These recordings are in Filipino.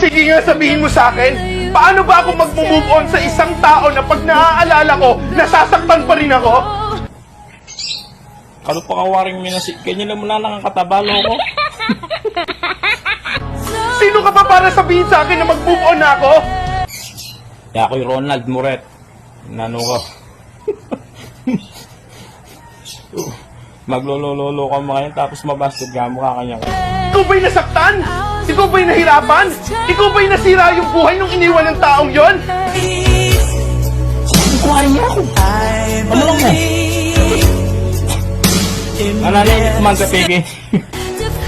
Sige nga, sabihin mo sa akin, paano ba ako mag-move on sa isang tao na pag naaalala ko, nasasaktan pa rin ako? Kano pa kawaring minasik, ganyan na muna lang ang katabalo ko. Sino ka pa para sabihin sa akin na mag-move on na ako? Kaya ako'y Ronald Moret. Nano ko. Maglololo ka mga yan, tapos mabasted ka mo kakanya ko. Ikaw ba'y nasaktan? Ikaw ba'y nahirapan? Ikaw ba'y nasira yung buhay nung iniwan ng taong yon? Kuharin niya ako. Ano lang mo? Nananayin man ka, Peggy.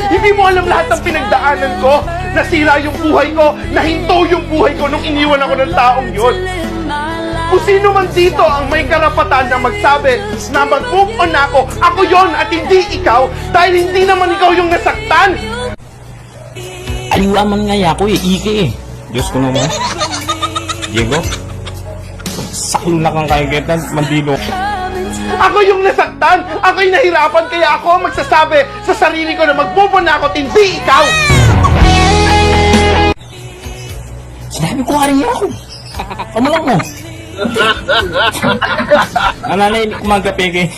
Hindi mo alam lahat ng pinagdaanan ko. Nasira yung buhay ko, nahinto yung buhay ko nung iniwan ako ng taong yon. Kung sino man dito ang may karapatan na magsabi na mag-move on na ako yon at hindi ikaw dahil hindi naman ikaw yung nasaktan. Aliwaman nga ako eh, Ike eh. Diyos ko naman. Diego? Saklo na kang kagitan, mandilo. Ako yung nasaktan, ako'y nahirapan kaya ako magsasabi sa sarili ko na mag-move on na ako at hindi ikaw. Sinabi ko ka rin ako. Kamu lang mo. Nananayin ko mga Peggy.